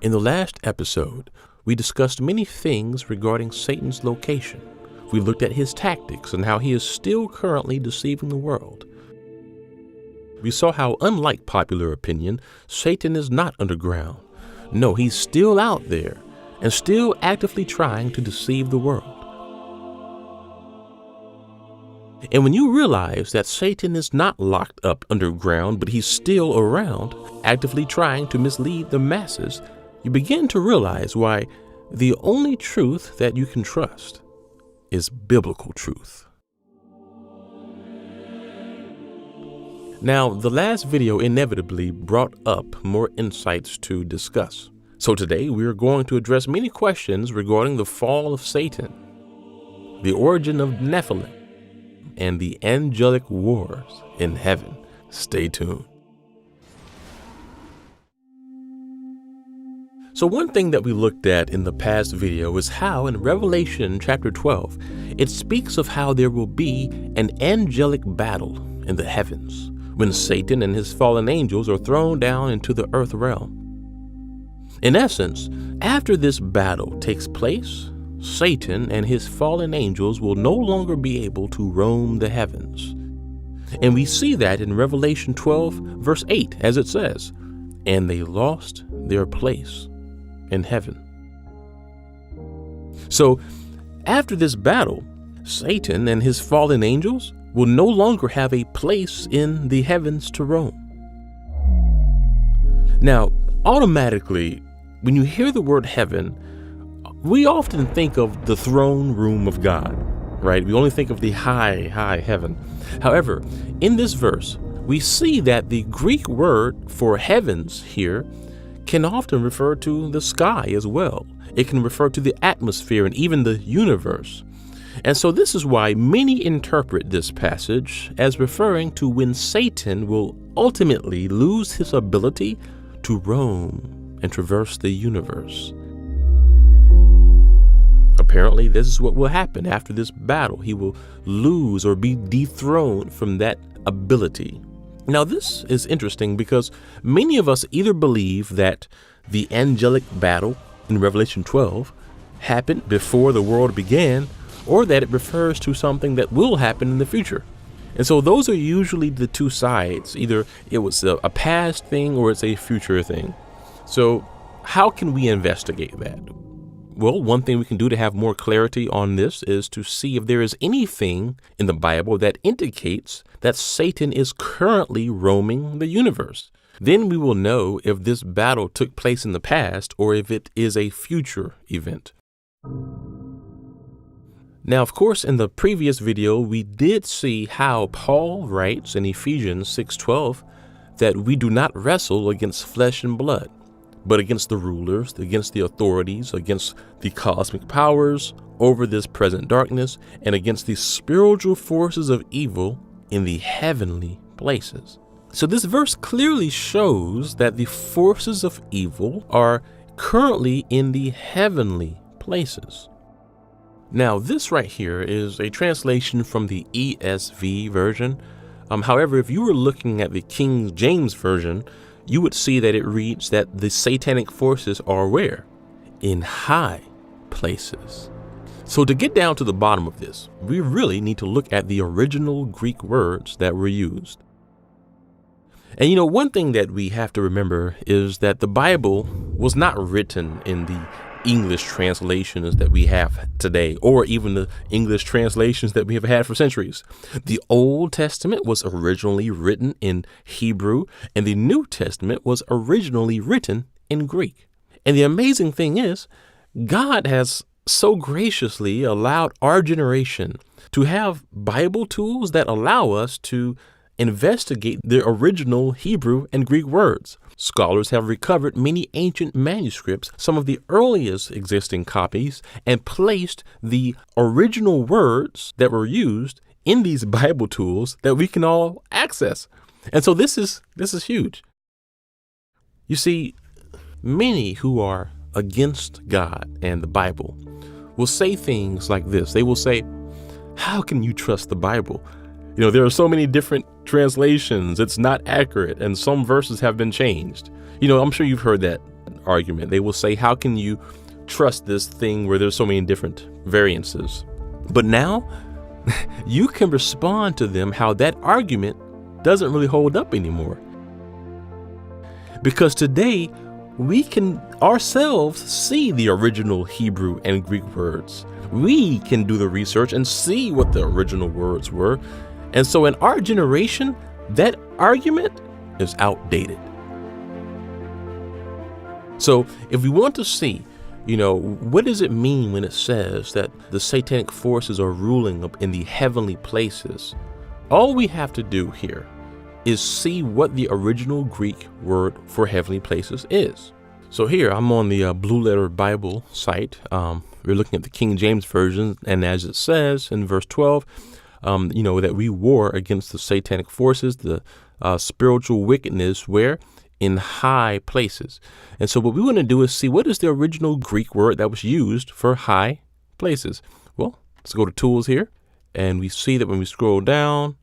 In the last episode, we discussed many things regarding Satan's location. We looked at his tactics and how he is still currently deceiving the world. We saw how, unlike popular opinion, Satan is not underground. No, he's still out there and still actively trying to deceive the world. And when you realize that Satan is not locked up underground, but he's still around, actively trying to mislead the masses, you begin to realize why the only truth that you can trust is biblical truth. Now, the last video inevitably brought up more insights to discuss. So today we are going to address many questions regarding the fall of Satan, the origin of Nephilim, and the angelic wars in heaven. Stay tuned. So one thing that we looked at in the past video is how in Revelation chapter 12, it speaks of how there will be an angelic battle in the heavens when Satan and his fallen angels are thrown down into the earth realm. In essence, after this battle takes place, Satan and his fallen angels will no longer be able to roam the heavens. And we see that in Revelation 12, verse 8, as it says, "And they lost their place in heaven." So, after this battle, Satan and his fallen angels will no longer have a place in the heavens to roam. Now, automatically, when you hear the word heaven, we often think of the throne room of God, right? We only think of the high heaven. However, in this verse, we see that the Greek word for heavens here can often refer to the sky as well. It can refer to the atmosphere and even the universe. And so this is why many interpret this passage as referring to when Satan will ultimately lose his ability to roam and traverse the universe. Apparently, this is what will happen after this battle. He will lose or be dethroned from that ability. Now, this is interesting because many of us either believe that the angelic battle in Revelation 12 happened before the world began, or that it refers to something that will happen in the future. And so those are usually the two sides. Either it was a past thing or it's a future thing. So how can we investigate that? Well, one thing we can do to have more clarity on this is to see if there is anything in the Bible that indicates that Satan is currently roaming the universe. Then we will know if this battle took place in the past or if it is a future event. Now, of course, in the previous video, we did see how Paul writes in Ephesians 6:12 that we do not wrestle against flesh and blood, but against the rulers, against the authorities, against the cosmic powers over this present darkness, and against the spiritual forces of evil in the heavenly places. So this verse clearly shows that the forces of evil are currently in the heavenly places. Now, this right here is a translation from the ESV version. However, if you were looking at the King James version, you would see that it reads that the satanic forces are where? In high places. So to get down to the bottom of this, we really need to look at the original Greek words that were used. And one thing that we have to remember is that the Bible was not written in the English translations that we have today, or even the English translations that we have had for centuries. The Old Testament was originally written in Hebrew, and the New Testament was originally written in Greek. And the amazing thing is, God has so graciously allowed our generation to have Bible tools that allow us to investigate the original Hebrew and Greek words. Scholars have recovered many ancient manuscripts, some of the earliest existing copies, and placed the original words that were used in these Bible tools that we can all access. And so this is huge. You see, many who are against God and the Bible will say things like this. They will say, "How can you trust the Bible? There are so many different translations. It's not accurate, and some verses have been changed." I'm sure you've heard that argument. They will say, how can you trust this thing where there's so many different variances? But now you can respond to them how that argument doesn't really hold up anymore. Because today we can ourselves see the original Hebrew and Greek words. We can do the research and see what the original words were. And so in our generation, that argument is outdated. So if we want to see, what does it mean when it says that the satanic forces are ruling up in the heavenly places? All we have to do here is see what the original Greek word for heavenly places is. So here I'm on the Blue Letter Bible site. We're looking at the King James Version, and as it says in verse 12, that we war against the satanic forces, the spiritual wickedness, where in high places. And so what we want to do is see what is the original Greek word that was used for high places. Well, let's go to tools here, and we see that when we scroll down,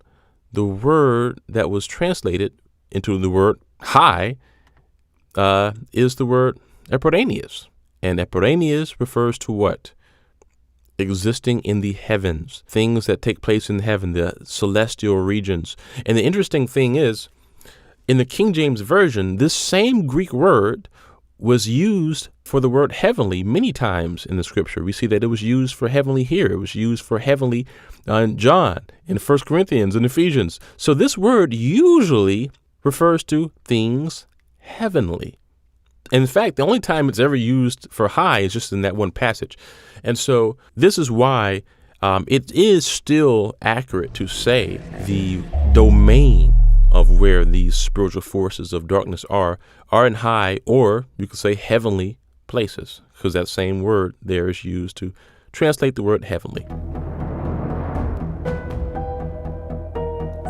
the word that was translated into the word high is the word epidanias. And epidanias refers to what? Existing in the heavens, things that take place in heaven, the celestial regions. And the interesting thing is, in the King James Version, this same Greek word was used for the word heavenly many times in the scripture. We see that it was used for heavenly here. It was used for heavenly in John, in 1 Corinthians, and Ephesians. So this word usually refers to things heavenly. And in fact, the only time it's ever used for high is just in that one passage. And so this is why it is still accurate to say the domain of where these spiritual forces of darkness are in high, or you could say heavenly places, because that same word there is used to translate the word heavenly.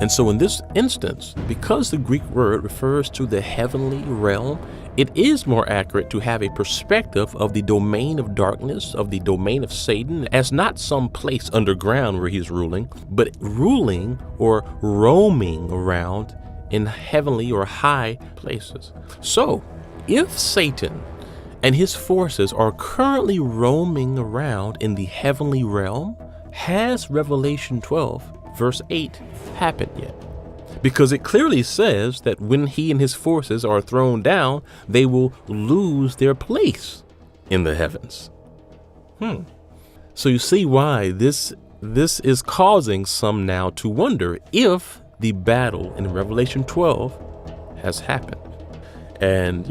And so in this instance, because the Greek word refers to the heavenly realm, it is more accurate to have a perspective of the domain of darkness, of the domain of Satan, as not some place underground where he's ruling, but ruling or roaming around in heavenly or high places. So if Satan and his forces are currently roaming around in the heavenly realm, has Revelation 12, verse 8 happened yet? Because it clearly says that when he and his forces are thrown down, they will lose their place in the heavens. So you see why this is causing some now to wonder if the battle in Revelation 12 has happened. And,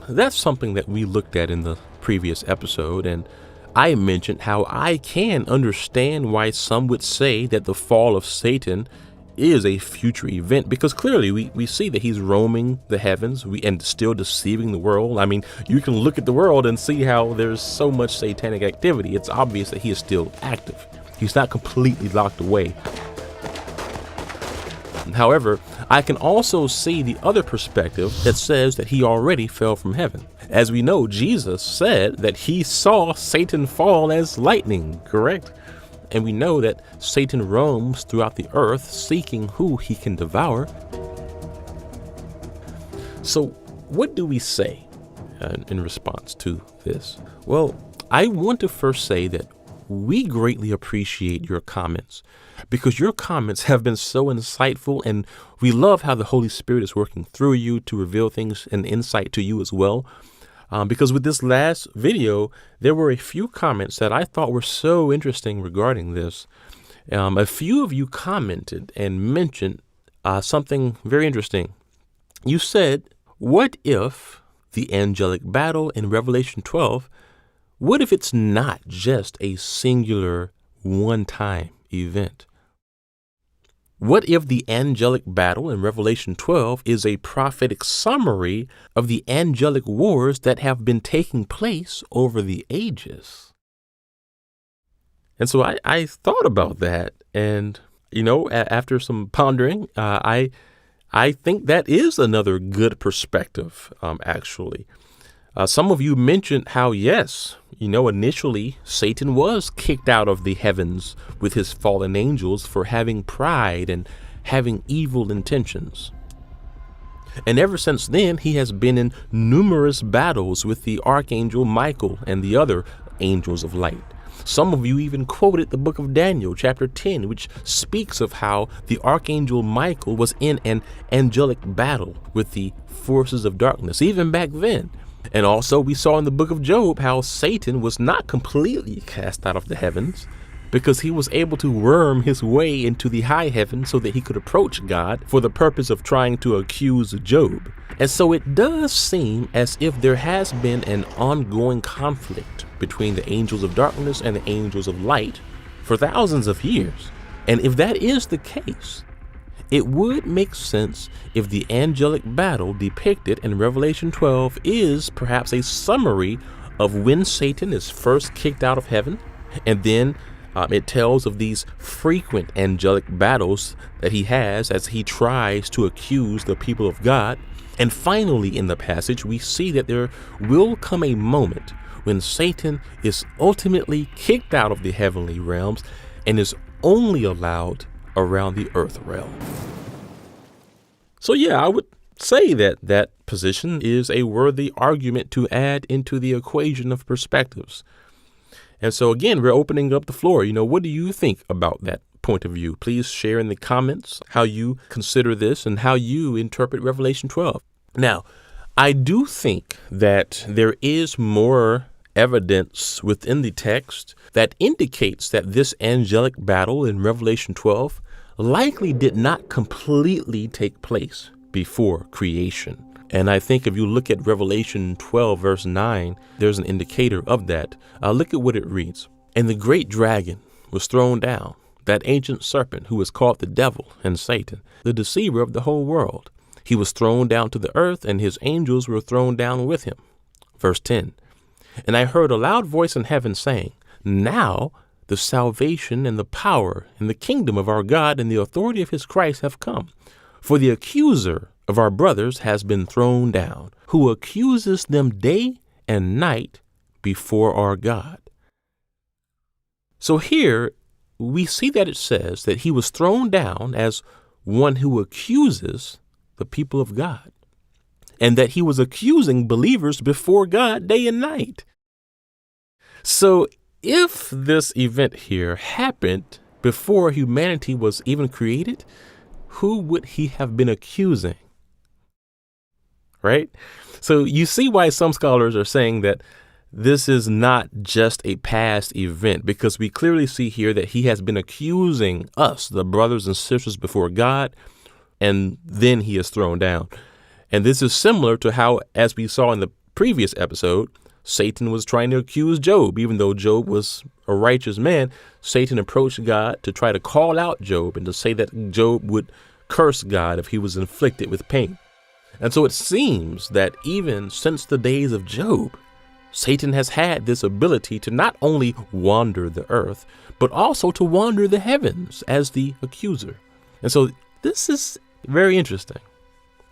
that's something that we looked at in the previous episode. And I mentioned how I can understand why some would say that the fall of Satan is a future event, because clearly we see that he's roaming the heavens and still deceiving the world. I mean, you can look at the world and see how there's so much satanic activity. It's obvious that he is still active. He's not completely locked away. However, I can also see the other perspective that says that he already fell from heaven. As we know, Jesus said that he saw Satan fall as lightning, correct? And we know that Satan roams throughout the earth seeking who he can devour. So what do we say in response to this? Well, I want to first say that we greatly appreciate your comments, because your comments have been so insightful, and we love how the Holy Spirit is working through you to reveal things and insight to you as well. Because with this last video, there were a few comments that I thought were so interesting regarding this. A few of you commented and mentioned something very interesting. You said, what if the angelic battle in Revelation 12, what if it's not just a singular one-time event? What if the angelic battle in Revelation 12 is a prophetic summary of the angelic wars that have been taking place over the ages? And so I thought about that, and, after some pondering, I think that is another good perspective, actually. Some of you mentioned how, yes, initially Satan was kicked out of the heavens with his fallen angels for having pride and having evil intentions. And ever since then, he has been in numerous battles with the archangel Michael and the other angels of light. Some of you even quoted the book of Daniel, chapter 10, which speaks of how the archangel Michael was in an angelic battle with the forces of darkness, even back then. And also we saw in the book of Job how Satan was not completely cast out of the heavens, because he was able to worm his way into the high heaven so that he could approach God for the purpose of trying to accuse Job. And so it does seem as if there has been an ongoing conflict between the angels of darkness and the angels of light for thousands of years. And if that is the case, it would make sense if the angelic battle depicted in Revelation 12 is perhaps a summary of when Satan is first kicked out of heaven, and then it tells of these frequent angelic battles that he has as he tries to accuse the people of God. And finally, in the passage, we see that there will come a moment when Satan is ultimately kicked out of the heavenly realms and is only allowed around the earth realm. So yeah, I would say that that position is a worthy argument to add into the equation of perspectives. And so again, we're opening up the floor. What do you think about that point of view? Please share in the comments how you consider this and how you interpret Revelation 12. Now, I do think that there is more evidence within the text that indicates that this angelic battle in Revelation 12 likely did not completely take place before creation. And I think if you look at Revelation 12, verse 9, there's an indicator of that. Look at what it reads. And the great dragon was thrown down, that ancient serpent who is called the devil and Satan, the deceiver of the whole world. He was thrown down to the earth, and his angels were thrown down with him. Verse 10. And I heard a loud voice in heaven saying, now the salvation and the power and the kingdom of our God and the authority of his Christ have come. For the accuser of our brothers has been thrown down, who accuses them day and night before our God. So here we see that it says that he was thrown down as one who accuses the people of God, and that he was accusing believers before God day and night. So if this event here happened before humanity was even created, who would he have been accusing? Right? So you see why some scholars are saying that this is not just a past event, because we clearly see here that he has been accusing us, the brothers and sisters, before God, and then he is thrown down. And this is similar to how, as we saw in the previous episode, Satan was trying to accuse Job. Even though Job was a righteous man, Satan approached God to try to call out Job and to say that Job would curse God if he was inflicted with pain. And so it seems that even since the days of Job, Satan has had this ability to not only wander the earth, but also to wander the heavens as the accuser. And so this is very interesting.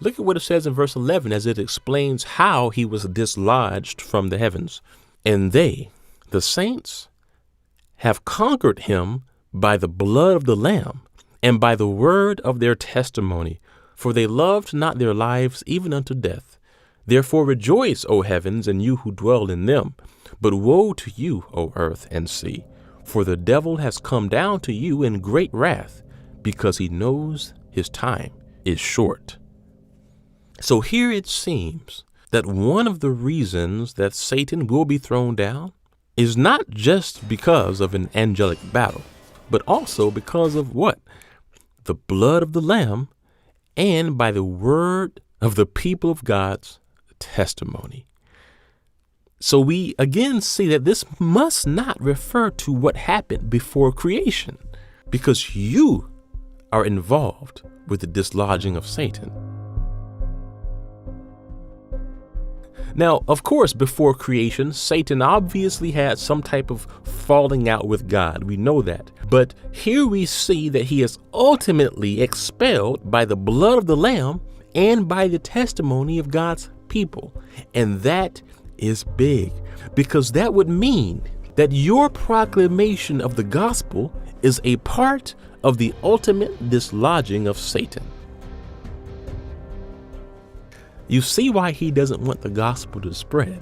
Look at what it says in verse 11 as it explains how he was dislodged from the heavens. And they, the saints, have conquered him by the blood of the Lamb and by the word of their testimony, for they loved not their lives even unto death. Therefore rejoice, O heavens, and you who dwell in them. But woe to you, O earth and sea, for the devil has come down to you in great wrath, because he knows his time is short. So here it seems that one of the reasons that Satan will be thrown down is not just because of an angelic battle, but also because of what? The blood of the Lamb and by the word of the people of God's testimony. So we again see that this must not refer to what happened before creation, because you are involved with the dislodging of Satan. Now, of course, before creation, Satan obviously had some type of falling out with God. We know that. But here we see that he is ultimately expelled by the blood of the Lamb and by the testimony of God's people. And that is big, because that would mean that your proclamation of the gospel is a part of the ultimate dislodging of Satan. You see why he doesn't want the gospel to spread.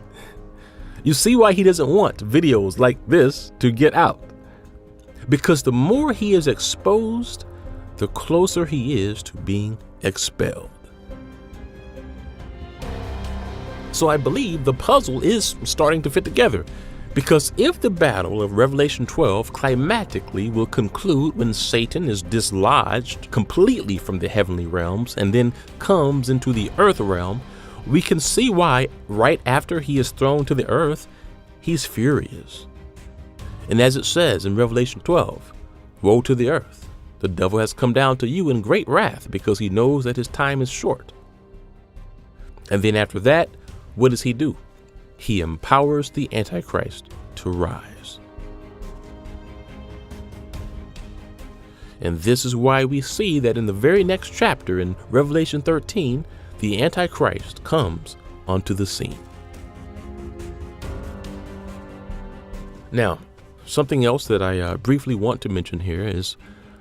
You see why he doesn't want videos like this to get out. Because the more he is exposed, the closer he is to being expelled. So I believe the puzzle is starting to fit together. Because if the battle of Revelation 12 climatically will conclude when Satan is dislodged completely from the heavenly realms and then comes into the earth realm, we can see why right after he is thrown to the earth, he's furious. And as it says in Revelation 12, woe to the earth. The devil has come down to you in great wrath because he knows that his time is short. And then after that, what does he do? He empowers the Antichrist to rise. And this is why we see that in the very next chapter in Revelation 13, the Antichrist comes onto the scene. Now, something else that I briefly want to mention here is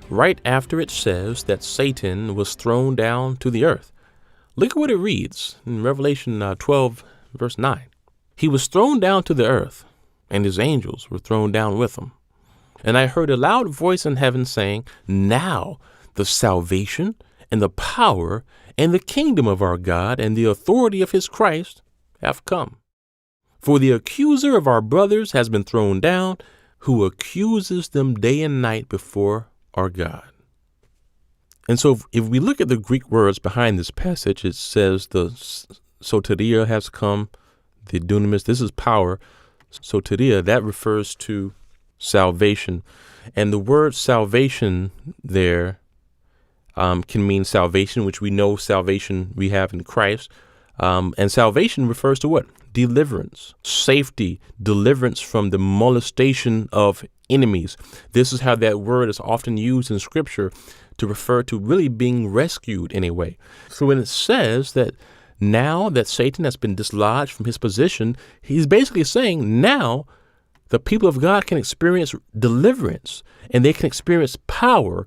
right after it says that Satan was thrown down to the earth. Look at what it reads in Revelation 12, verse 9. He was thrown down to the earth, and his angels were thrown down with him. And I heard a loud voice in heaven saying, now the salvation and the power and the kingdom of our God and the authority of his Christ have come. For the accuser of our brothers has been thrown down, who accuses them day and night before our God. And so if we look at the Greek words behind this passage, it says the soteria has come, the dunamis, this is power. Soteria, that refers to salvation. And the word salvation there can mean salvation, which we know salvation we have in Christ. And salvation refers to what? Deliverance, safety, deliverance from the molestation of enemies. This is how that word is often used in Scripture to refer to really being rescued in a way. So when it says that now that Satan has been dislodged from his position, he's basically saying now the people of God can experience deliverance and they can experience power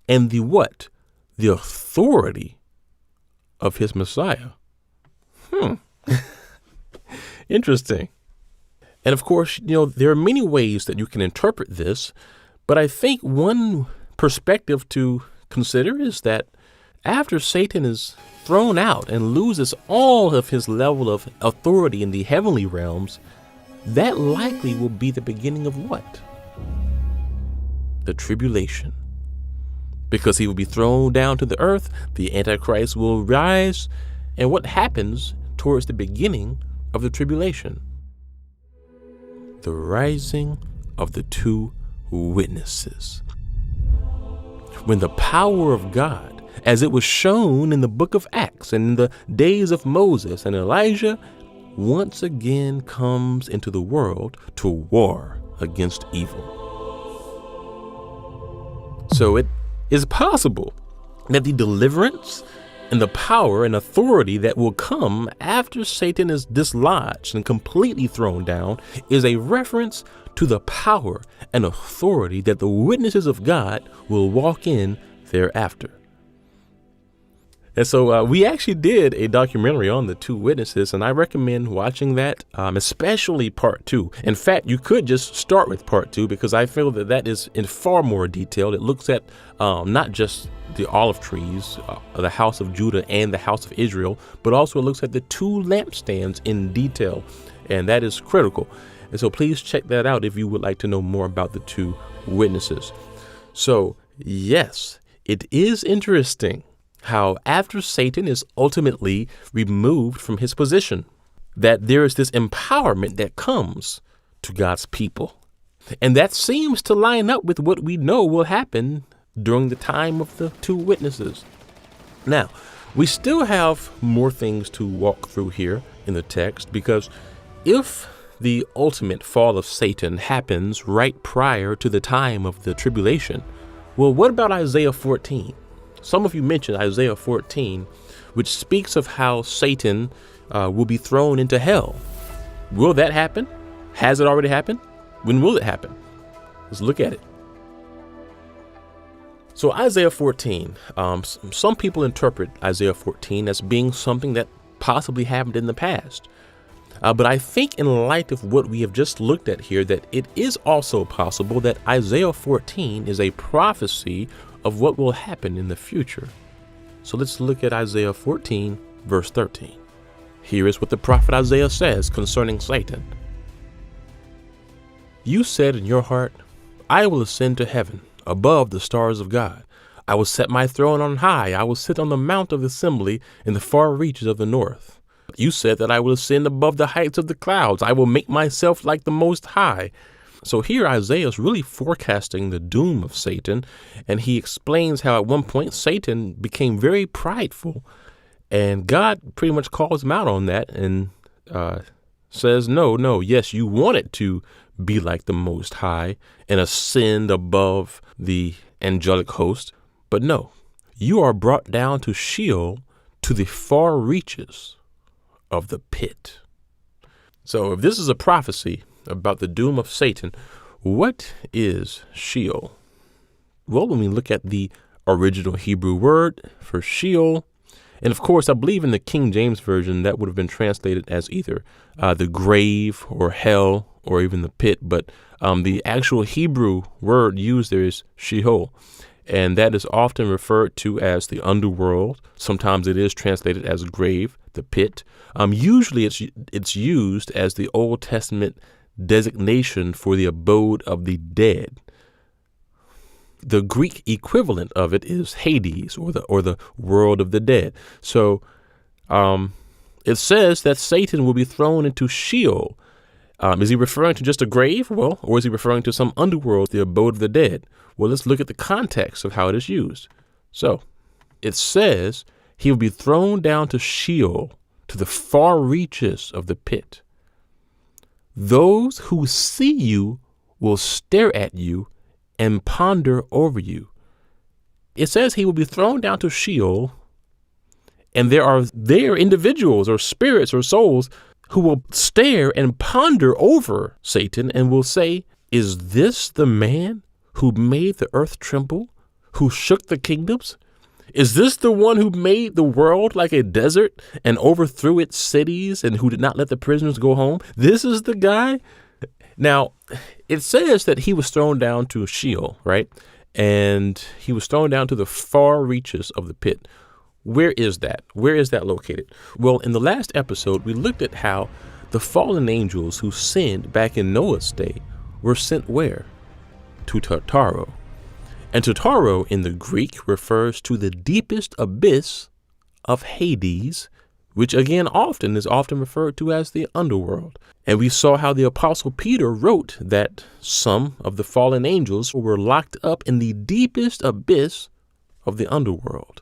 and the what? The authority of his Messiah. Interesting. And of course, there are many ways that you can interpret this, but I think one perspective to consider is that after Satan is thrown out and loses all of his level of authority in the heavenly realms, that likely will be the beginning of what? The tribulation. Because he will be thrown down to the earth, the Antichrist will rise, and what happens towards the beginning of the tribulation? The rising of the two witnesses. When the power of God, as it was shown in the book of Acts and in the days of Moses and Elijah, once again comes into the world to war against evil. So it is possible that the deliverance and the power and authority that will come after Satan is dislodged and completely thrown down is a reference to the power and authority that the witnesses of God will walk in thereafter. And so we actually did a documentary on the two witnesses, and I recommend watching that, especially part 2. In fact, you could just start with part 2 because I feel that that is in far more detail. It looks at not just the olive trees, the house of Judah and the house of Israel, but also it looks at the two lampstands in detail, and that is critical. And so please check that out if you would like to know more about the two witnesses. So yes, it is interesting how after Satan is ultimately removed from his position, that there is this empowerment that comes to God's people. And that seems to line up with what we know will happen during the time of the two witnesses. Now, we still have more things to walk through here in the text, because if the ultimate fall of Satan happens right prior to the time of the tribulation, well, what about Isaiah 14? Some of you mentioned Isaiah 14, which speaks of how Satan will be thrown into hell. Will that happen? Has it already happened? When will it happen? Let's look at it. So Isaiah 14, some people interpret Isaiah 14 as being something that possibly happened in the past. But I think in light of what we have just looked at here, that it is also possible that Isaiah 14 is a prophecy of what will happen in the future. So let's look at Isaiah 14, verse 13. Here is what the prophet Isaiah says concerning Satan. You said in your heart, I will ascend to heaven above the stars of God. I will set my throne on high. I will sit on the mount of assembly in the far reaches of the north. You said that I will ascend above the heights of the clouds. I will make myself like the Most High. So here Isaiah is really forecasting the doom of Satan, and he explains how at one point Satan became very prideful, and God pretty much calls him out on that and says, no, yes, you wanted to be like the Most High and ascend above the angelic host, but no, you are brought down to Sheol, to the far reaches of the pit. So if this is a prophecy about the doom of Satan, what is Sheol? Well, when we look at the original Hebrew word for Sheol, and of course, I believe in the King James Version that would have been translated as either the grave or hell or even the pit. But the actual Hebrew word used there is Sheol, and that is often referred to as the underworld. Sometimes it is translated as grave, the pit. Usually it's used as the Old Testament designation for the abode of the dead. The Greek equivalent of it is Hades, or the world of the dead. So it says that Satan will be thrown into Sheol. Is he referring to just a grave? Well, or is he referring to some underworld, the abode of the dead? Well, let's look at the context of how it is used. So it says he will be thrown down to Sheol, to the far reaches of the pit. Those who see you will stare at you and ponder over you. It says he will be thrown down to Sheol, and there are individuals or spirits or souls who will stare and ponder over Satan and will say, is this the man who made the earth tremble, who shook the kingdoms? Is this the one who made the world like a desert and overthrew its cities and who did not let the prisoners go home? This is the guy? Now, it says that he was thrown down to Sheol, right? And he was thrown down to the far reaches of the pit. Where is that? Where is that located? Well, in the last episode, we looked at how the fallen angels who sinned back in Noah's day were sent where? To Tartaro. And Tartaro in the Greek refers to the deepest abyss of Hades, which again is often referred to as the underworld. And we saw how the Apostle Peter wrote that some of the fallen angels were locked up in the deepest abyss of the underworld.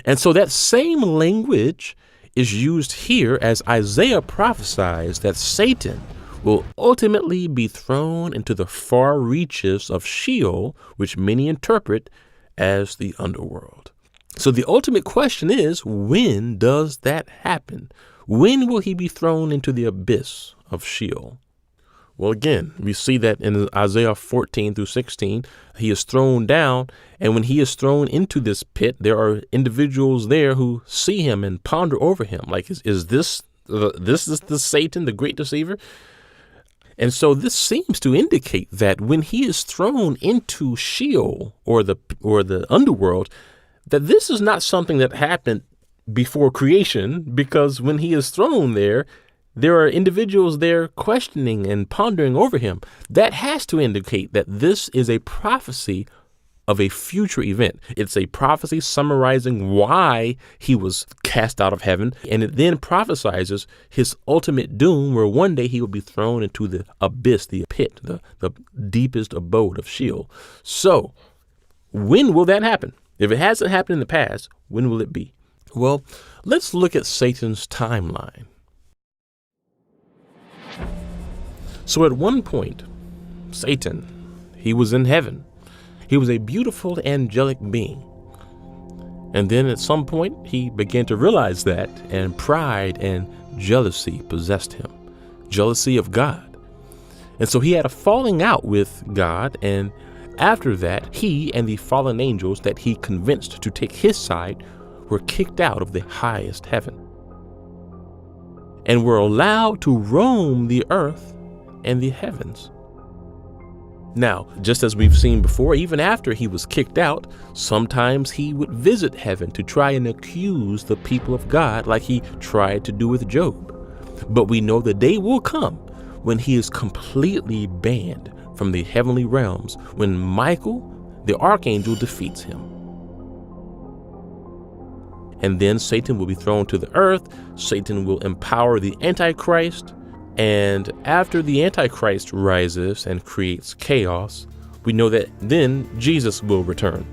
And so that same language is used here as Isaiah prophesies that Satan will ultimately be thrown into the far reaches of Sheol, which many interpret as the underworld. So the ultimate question is, when does that happen? When will he be thrown into the abyss of Sheol? Well, again, we see that in Isaiah 14 through 16, he is thrown down. And when he is thrown into this pit, there are individuals there who see him and ponder over him. Like, is this the Satan, the great deceiver? And so this seems to indicate that when he is thrown into Sheol or the underworld, that this is not something that happened before creation, because when he is thrown there are individuals there questioning and pondering over him. That has to indicate that this is a prophecy of a future event. It's a prophecy summarizing why he was cast out of heaven, and it then prophesizes his ultimate doom, where one day he will be thrown into the abyss, the pit, the deepest abode of Sheol. So when will that happen? If it hasn't happened in the past, when will it be? Well, let's look at Satan's timeline. So at one point, Satan, he was in heaven. He was a beautiful angelic being. And then at some point, he began to realize that, and pride and jealousy possessed him, jealousy of God. And so he had a falling out with God, and after that, he and the fallen angels that he convinced to take his side were kicked out of the highest heaven. and were allowed to roam the earth and the heavens. Now, just as we've seen before, even after he was kicked out, sometimes he would visit heaven to try and accuse the people of God like he tried to do with Job. But we know the day will come when he is completely banned from the heavenly realms, when Michael, the archangel, defeats him. And then Satan will be thrown to the earth. Satan will empower the Antichrist. And after the Antichrist rises and creates chaos, we know that then Jesus will return.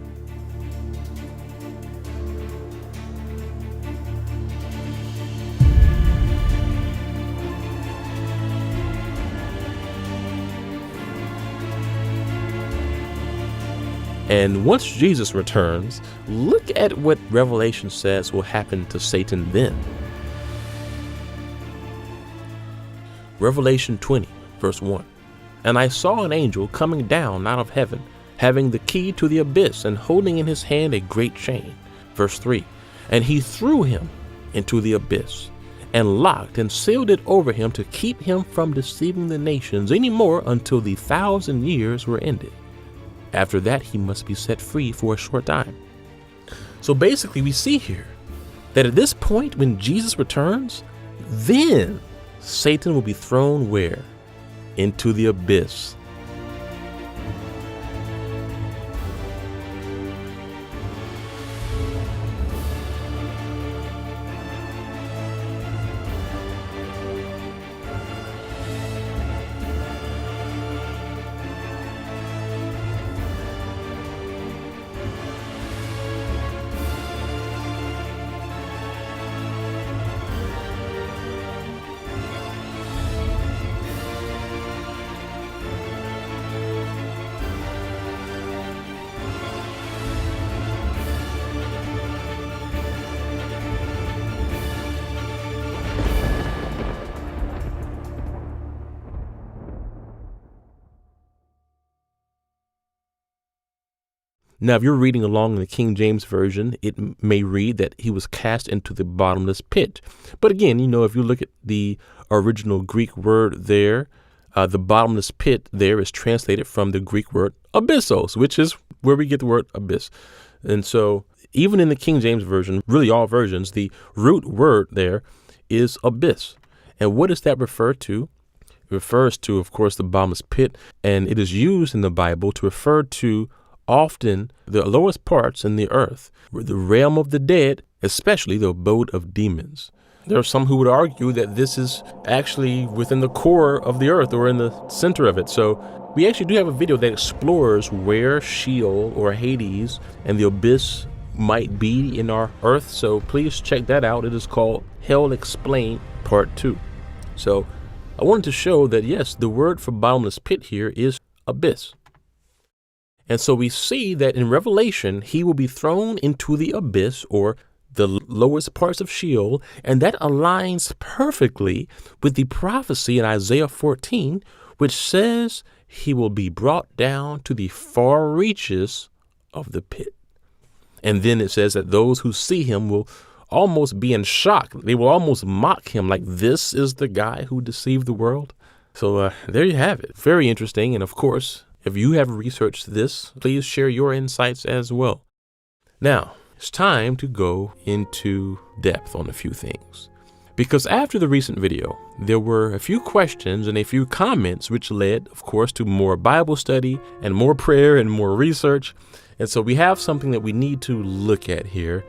And once Jesus returns, look at what Revelation says will happen to Satan then. Revelation 20, verse 1. And I saw an angel coming down out of heaven, having the key to the abyss and holding in his hand a great chain. Verse 3. And he threw him into the abyss and locked and sealed it over him to keep him from deceiving the nations any more until the 1,000 years were ended. After that, he must be set free for a short time. So basically, we see here that at this point, when Jesus returns, then Satan will be thrown where? Into the abyss. Now, if you're reading along in the King James Version, it may read that he was cast into the bottomless pit. But again, if you look at the original Greek word there, the bottomless pit there is translated from the Greek word abyssos, which is where we get the word abyss. And so even in the King James Version, really all versions, the root word there is abyss. And what does that refer to? It refers to, of course, the bottomless pit, and it is used in the Bible to refer to often the lowest parts in the earth, the realm of the dead, especially the abode of demons. There are some who would argue that this is actually within the core of the earth or in the center of it. So we actually do have a video that explores where Sheol or Hades and the abyss might be in our earth. So please check that out. It is called Hell Explained Part 2. So I wanted to show that, yes, the word for bottomless pit here is abyss. And so we see that in Revelation, he will be thrown into the abyss or the lowest parts of Sheol, and that aligns perfectly with the prophecy in Isaiah 14, which says he will be brought down to the far reaches of the pit. And then it says that those who see him will almost be in shock. They will almost mock him like, this is the guy who deceived the world. So there you have it. Very interesting. And of course, if you have researched this, please share your insights as well. Now, it's time to go into depth on a few things. Because after the recent video, there were a few questions and a few comments which led, of course, to more Bible study and more prayer and more research. And so we have something that we need to look at here,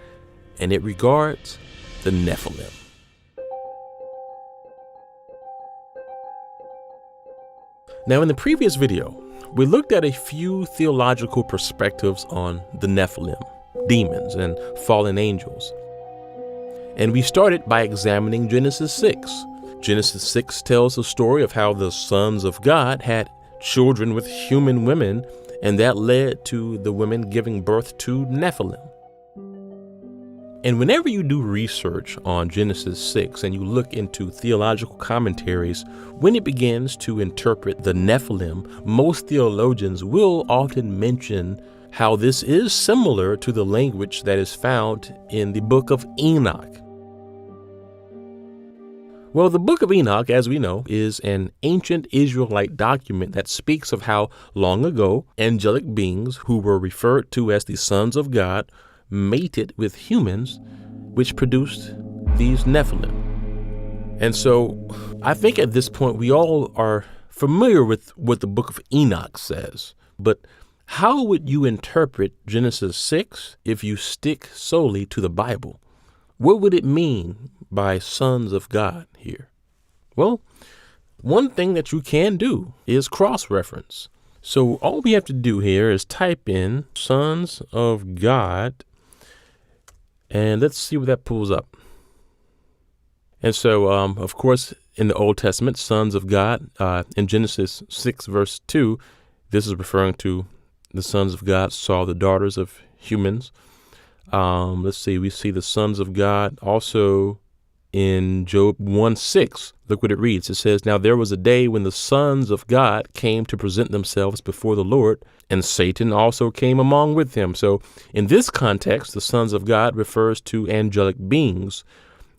and it regards the Nephilim. Now, in the previous video, we looked at a few theological perspectives on the Nephilim, demons, and fallen angels. And we started by examining Genesis 6. Genesis 6 tells the story of how the sons of God had children with human women, and that led to the women giving birth to Nephilim. And whenever you do research on Genesis 6 and you look into theological commentaries, when it begins to interpret the Nephilim, most theologians will often mention how this is similar to the language that is found in the book of Enoch. Well, the book of Enoch, as we know, is an ancient Israelite document that speaks of how long ago angelic beings who were referred to as the sons of God mated with humans, which produced these Nephilim. And so I think at this point we all are familiar with what the book of Enoch says. But how would you interpret Genesis 6 if you stick solely to the Bible? What would it mean by sons of God here? Well, one thing that you can do is cross-reference. So all we have to do here is type in sons of God, and let's see what that pulls up. And so, of course, in the Old Testament, sons of God, in Genesis 6, verse 2, this is referring to the sons of God saw the daughters of humans. Let's see, we see the sons of God also in Job 1:6. Look what it reads. It says, "Now there was a day when the sons of God came to present themselves before the Lord, and Satan also came along with him." So in this context, the sons of God refers to angelic beings,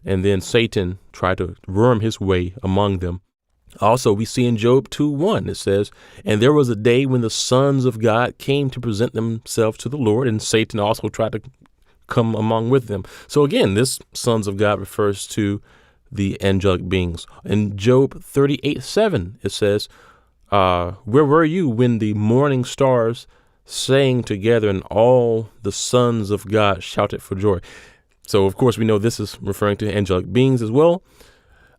and then Satan tried to worm his way among them. Also, we see in Job 2:1, it says, "And there was a day when the sons of God came to present themselves to the Lord, and Satan also tried to come among with them." So again, this sons of God refers to the angelic beings. In Job 38:7, it says, "Where were you when the morning stars sang together and all the sons of God shouted for joy?" So, of course, we know this is referring to angelic beings as well.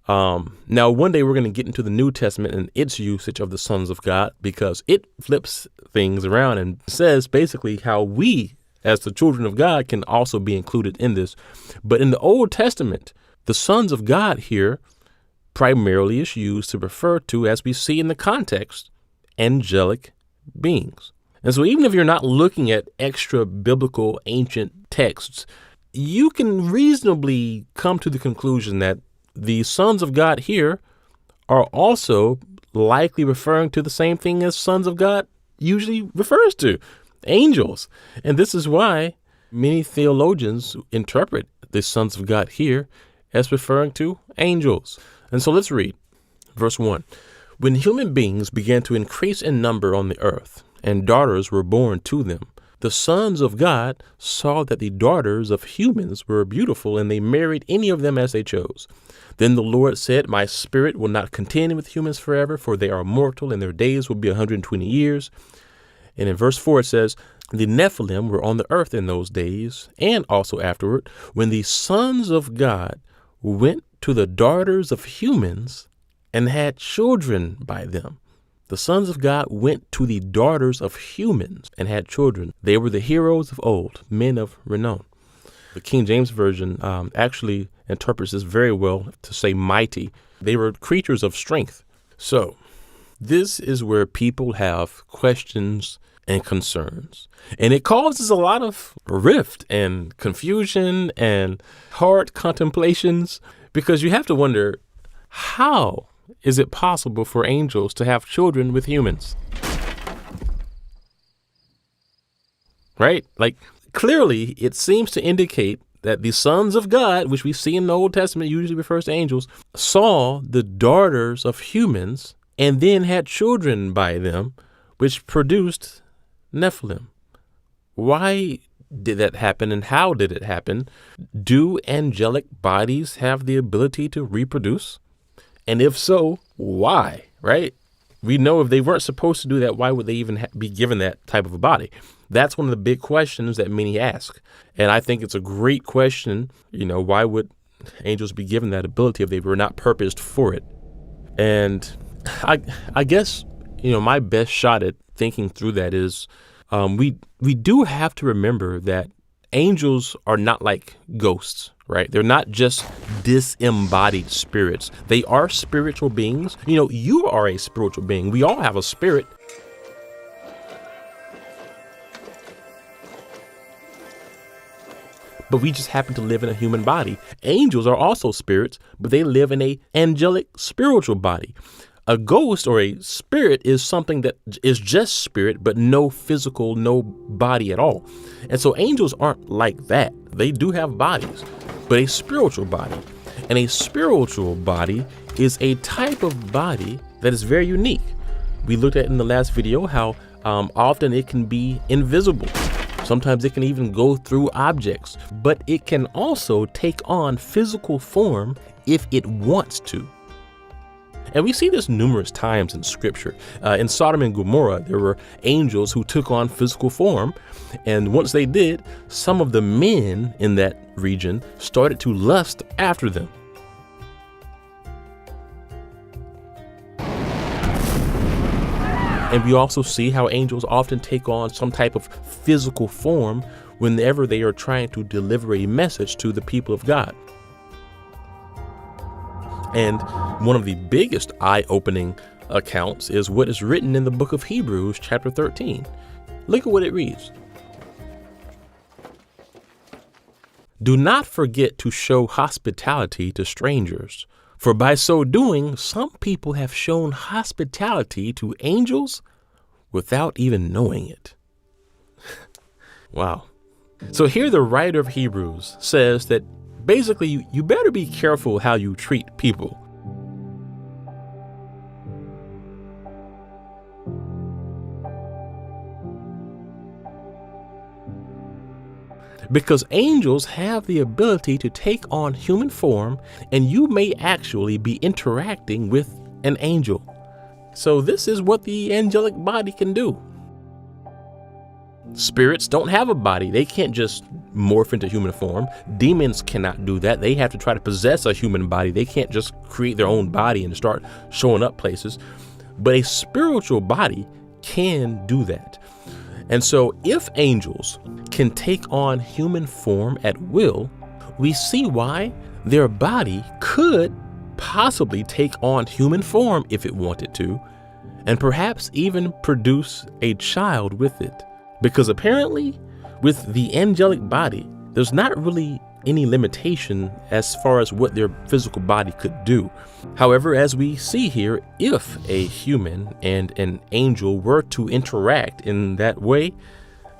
Now, one day we're going to get into the New Testament and its usage of the sons of God, because it flips things around and says basically how we, as the children of God, can also be included in this. But in the Old Testament, the sons of God here primarily is used to refer to, as we see in the context, angelic beings. And so even if you're not looking at extra biblical ancient texts, you can reasonably come to the conclusion that the sons of God here are also likely referring to the same thing as sons of God usually refers to, angels. And this is why many theologians interpret the sons of God here as referring to angels. And so let's read verse 1. "When human beings began to increase in number on the earth, and daughters were born to them, the sons of God saw that the daughters of humans were beautiful, and they married any of them as they chose. Then the Lord said, 'My spirit will not contend with humans forever, for they are mortal, and their days will be 120 years. And in verse 4, it says, "The Nephilim were on the earth in those days, and also afterward, when the sons of God went to the daughters of humans and had children by them." The sons of God went to the daughters of humans and had children. They were the heroes of old, men of renown. The King James Version actually interprets this very well to say mighty. They were creatures of strength. So this is where people have questions and concerns, and it causes a lot of rift and confusion and hard contemplations, because you have to wonder, how is it possible for angels to have children with humans? Right? Like, clearly, it seems to indicate that the sons of God, which we see in the Old Testament usually refers to angels, saw the daughters of humans and then had children by them, which produced Nephilim. Why did that happen, and how did it happen? Do angelic bodies have the ability to reproduce? And if so, why? Right? We know if they weren't supposed to do that, why would they even be given that type of a body? That's one of the big questions that many ask. And I think it's a great question. You know, why would angels be given that ability if they were not purposed for it? And I guess, my best shot at thinking through that is we do have to remember that angels are not like ghosts, right? They're not just disembodied spirits. They are spiritual beings. You are a spiritual being. We all have a spirit. But we just happen to live in a human body. Angels are also spirits, but they live in a angelic spiritual body. A ghost or a spirit is something that is just spirit, but no physical, no body at all. And so angels aren't like that. They do have bodies, but a spiritual body. And a spiritual body is a type of body that is very unique. We looked at in the last video how often it can be invisible. Sometimes it can even go through objects, but it can also take on physical form if it wants to. And we see this numerous times in scripture. In Sodom and Gomorrah, there were angels who took on physical form. And once they did, some of the men in that region started to lust after them. And we also see how angels often take on some type of physical form whenever they are trying to deliver a message to the people of God. And one of the biggest eye-opening accounts is what is written in the book of Hebrews, chapter 13. Look at what it reads. Do not forget to show hospitality to strangers, for by so doing, some people have shown hospitality to angels without even knowing it. Wow. So here the writer of Hebrews says that basically you better be careful how you treat people. Because angels have the ability to take on human form, and you may actually be interacting with an angel. So this is what the angelic body can do. Spirits don't have a body. They can't just morph into human form. Demons cannot do that. They have to try to possess a human body. They can't just create their own body and start showing up places. But a spiritual body can do that. And so if angels can take on human form at will, we see why their body could possibly take on human form if it wanted to, and perhaps even produce a child with it. Because apparently with the angelic body, there's not really any limitation as far as what their physical body could do. However, as we see here, if a human and an angel were to interact in that way,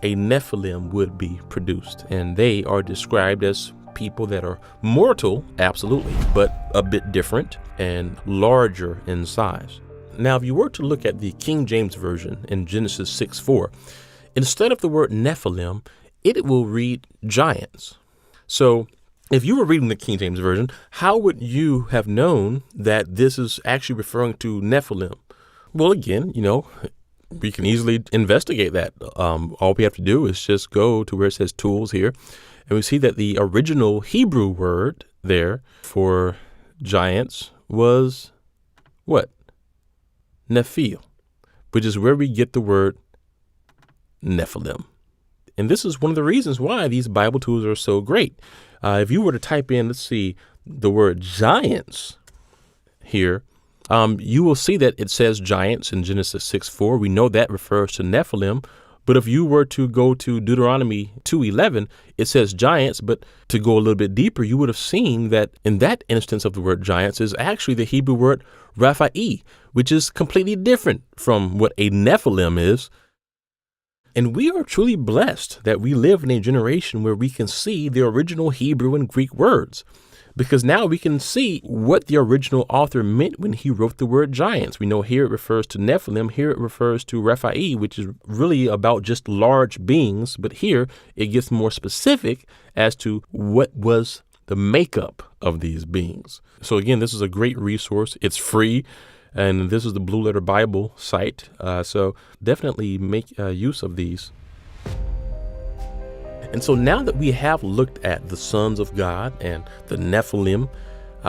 a Nephilim would be produced. And they are described as people that are mortal, absolutely, but a bit different and larger in size. Now, if you were to look at the King James Version in Genesis 6:4, instead of the word Nephilim, it will read giants. So if you were reading the King James Version, how would you have known that this is actually referring to Nephilim? Well, again, we can easily investigate that. All we have to do is just go to where it says tools here, and we see that the original Hebrew word there for giants was what? Nephil, which is where we get the word Nephilim. And this is one of the reasons why these Bible tools are so great. If you were to type in, let's see, the word giants here, you will see that it says giants in Genesis 6:4. We know that refers to Nephilim. But if you were to go to Deuteronomy 2:11, it says giants. But to go a little bit deeper, you would have seen that in that instance of the word giants is actually the Hebrew word Raphae, which is completely different from what a Nephilim is. And we are truly blessed that we live in a generation where we can see the original Hebrew and Greek words, because now we can see what the original author meant when he wrote the word giants. We know here it refers to Nephilim, here it refers to Raphae, which is really about just large beings, but here it gets more specific as to what was the makeup of these beings. So again, this is a great resource. It's free. And this is the Blue Letter Bible site. So definitely make use of these. And so now that we have looked at the sons of God and the Nephilim,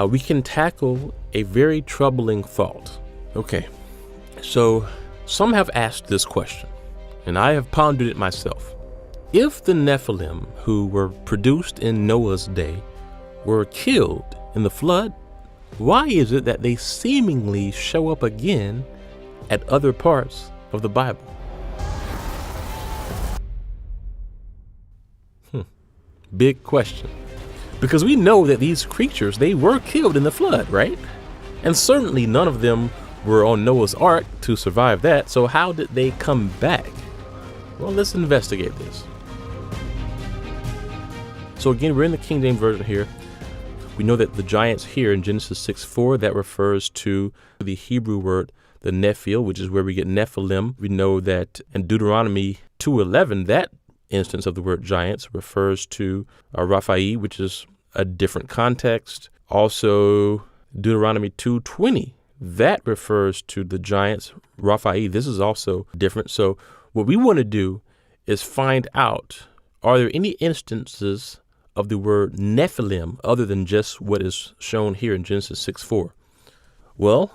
we can tackle a very troubling thought. Okay, so some have asked this question, and I have pondered it myself. If the Nephilim who were produced in Noah's day were killed in the flood, why is it that they seemingly show up again at other parts of the Bible? Big question. Because we know that these creatures, they were killed in the flood, right? And certainly none of them were on Noah's Ark to survive that. So how did they come back? Well, let's investigate this. So again, we're in the King James Version here. We know that the giants here in Genesis 6:4, that refers to the Hebrew word, the Nephil, which is where we get Nephilim. We know that in Deuteronomy 2:11, that instance of the word giants refers to Raphael, which is a different context. Also, Deuteronomy 2:20, that refers to the giants, Raphael. This is also different. So what we want to do is find out, are there any instances of the word Nephilim other than just what is shown here in Genesis 6:4? Well,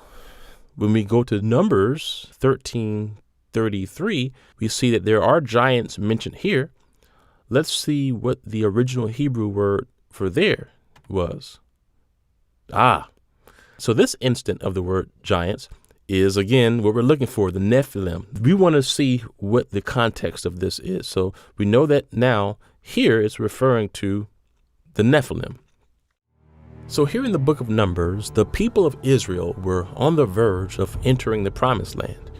when we go to Numbers 13:33, we see that there are giants mentioned here. Let's see what the original Hebrew word for there was. So this instant of the word giants is, again, what we're looking for, the Nephilim. We want to see what the context of this is. So we know that now here it's referring to the Nephilim. So here in the book of Numbers, the people of Israel were on the verge of entering the promised land.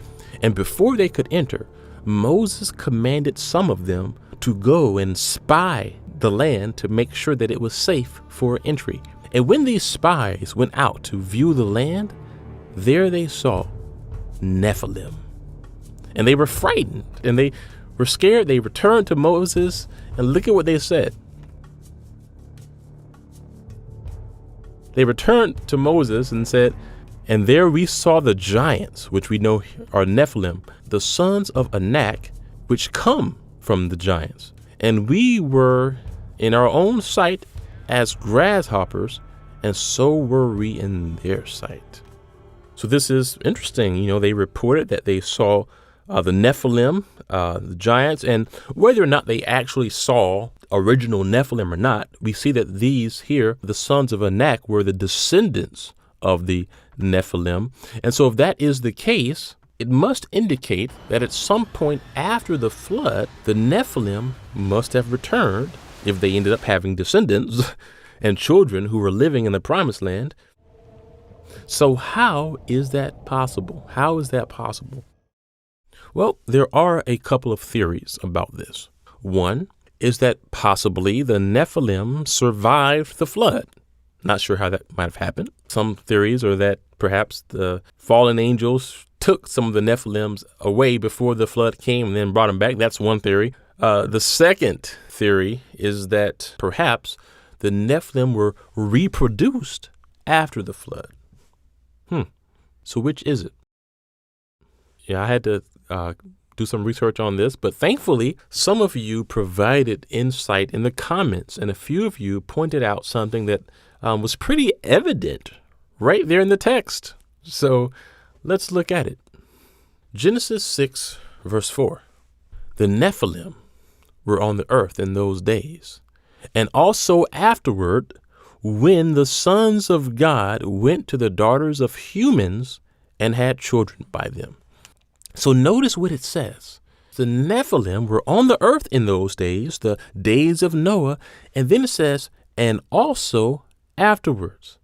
And before they could enter, Moses commanded some of them to go and spy the land to make sure that it was safe for entry. And when these spies went out to view the land, there they saw Nephilim. And they were frightened and they were scared. They returned to Moses, and look at what they said. They returned to Moses and said, "And there we saw the giants, which we know are Nephilim, the sons of Anak, which come from the giants. And we were in our own sight as grasshoppers, and so were we in their sight." So this is interesting. They reported that they saw the Nephilim, the giants, and whether or not they actually saw original Nephilim or not, we see that these here, the sons of Anak, were the descendants of the Nephilim. And so if that is the case, it must indicate that at some point after the flood, the Nephilim must have returned, if they ended up having descendants and children who were living in the promised land. So how is that possible? How is that possible? Well, there are a couple of theories about this. One is that possibly the Nephilim survived the flood. Not sure how that might have happened. Some theories are that perhaps the fallen angels took some of the Nephilims away before the flood came and then brought them back. That's one theory. The second theory is that perhaps the Nephilim were reproduced after the flood. So which is it? Yeah, I had to do some research on this, but thankfully, some of you provided insight in the comments, and a few of you pointed out something that was pretty evident right there in the text. So let's look at it. Genesis 6, verse 4. The Nephilim were on the earth in those days, and also afterward, when the sons of God went to the daughters of humans and had children by them. So notice what it says. The Nephilim were on the earth in those days, the days of Noah, and then it says, and also afterwards.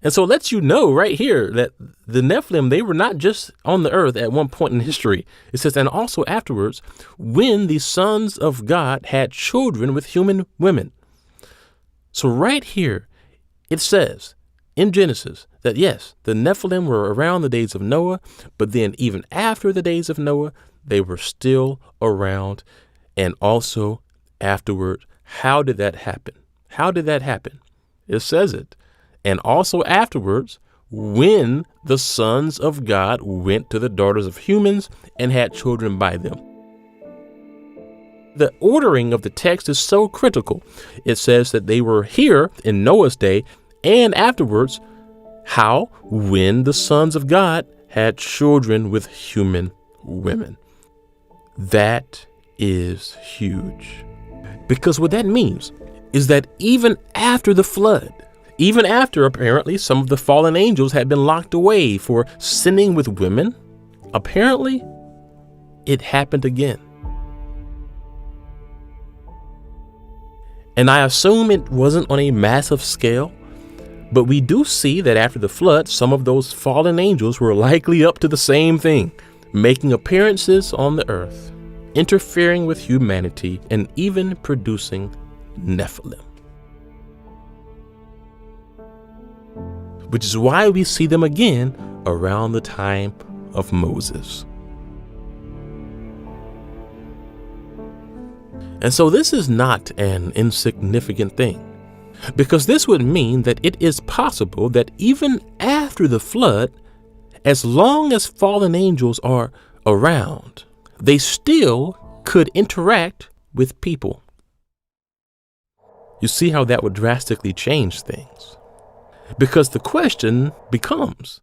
And so it lets you know right here that the Nephilim, they were not just on the earth at one point in history. It says, and also afterwards, when the sons of God had children with human women. So right here, it says in Genesis that, yes, the Nephilim were around the days of Noah, but then even after the days of Noah, they were still around, and also afterward. How did that happen? How did that happen? It says it. And also afterwards, when the sons of God went to the daughters of humans and had children by them. The ordering of the text is so critical. It says that they were here in Noah's day and afterwards. How? When the sons of God had children with human women. That is huge. Because what that means is that even after the flood, even after apparently some of the fallen angels had been locked away for sinning with women, apparently it happened again. And I assume it wasn't on a massive scale, but we do see that after the flood, some of those fallen angels were likely up to the same thing, making appearances on the earth, interfering with humanity, and even producing Nephilim. which is why we see them again around the time of Moses. And so this is not an insignificant thing, because this would mean that it is possible that even after the flood, as long as fallen angels are around, they still could interact with people. You see how that would drastically change things? Because the question becomes,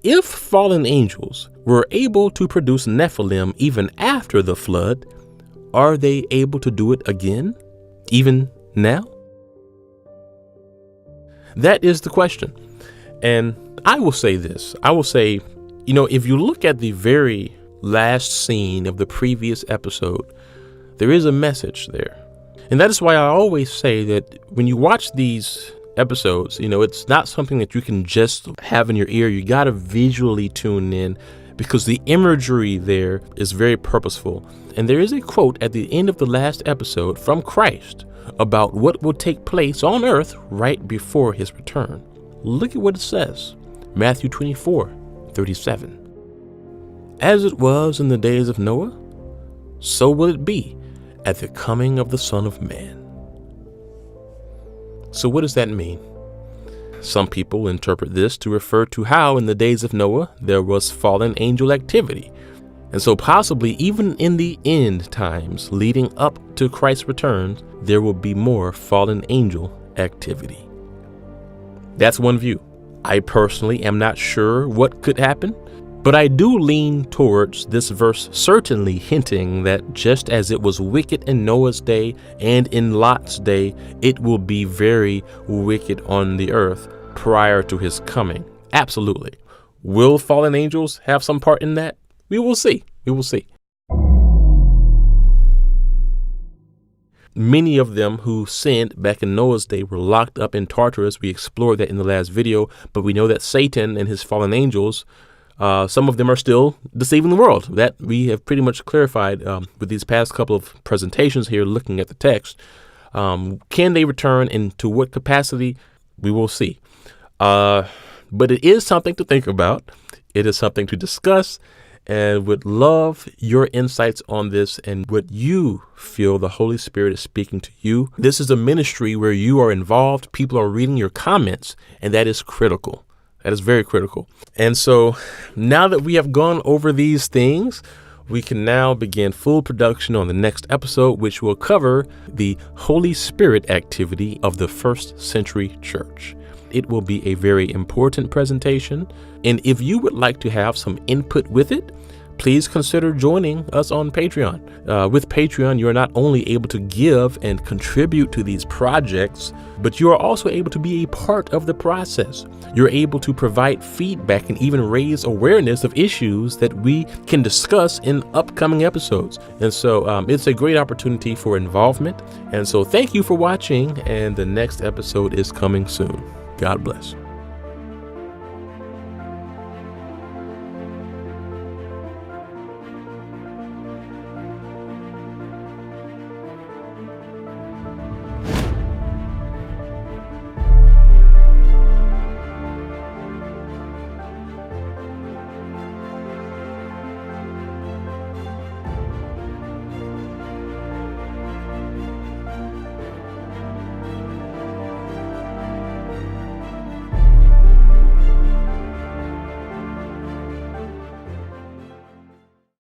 if fallen angels were able to produce Nephilim even after the flood, are they able to do it again, even now? That is the question. And I will say this. I will say, if you look at the very last scene of the previous episode, there is a message there. And that is why I always say that when you watch these episodes, it's not something that you can just have in your ear. You got to visually tune in, because the imagery there is very purposeful. And there is a quote at the end of the last episode from Christ about what will take place on earth right before his return. Look at what it says. Matthew 24:37. As it was in the days of Noah, so will it be at the coming of the Son of Man. So what does that mean? Some people interpret this to refer to how in the days of Noah there was fallen angel activity. And so possibly even in the end times leading up to Christ's return, there will be more fallen angel activity. That's one view. I personally am not sure what could happen, but I do lean towards this verse certainly hinting that just as it was wicked in Noah's day and in Lot's day, it will be very wicked on the earth prior to his coming. Absolutely. Will fallen angels have some part in that? We will see. We will see. Many of them who sinned back in Noah's day were locked up in Tartarus. We explored that in the last video, but we know that Satan and his fallen angels, some of them are still deceiving the world. That we have pretty much clarified with these past couple of presentations here, looking at the text. Can they return, and to what capacity? We will see. But it is something to think about. It is something to discuss, and would love your insights on this and what you feel the Holy Spirit is speaking to you. This is a ministry where you are involved. People are reading your comments, and that is critical. That is very critical. And so now that we have gone over these things, we can now begin full production on the next episode, which will cover the Holy Spirit activity of the first century church. It will be a very important presentation. And if you would like to have some input with it, please consider joining us on Patreon. With Patreon, you are not only able to give and contribute to these projects, but you are also able to be a part of the process. You're able to provide feedback and even raise awareness of issues that we can discuss in upcoming episodes. And so it's a great opportunity for involvement. And so thank you for watching, and the next episode is coming soon. God bless.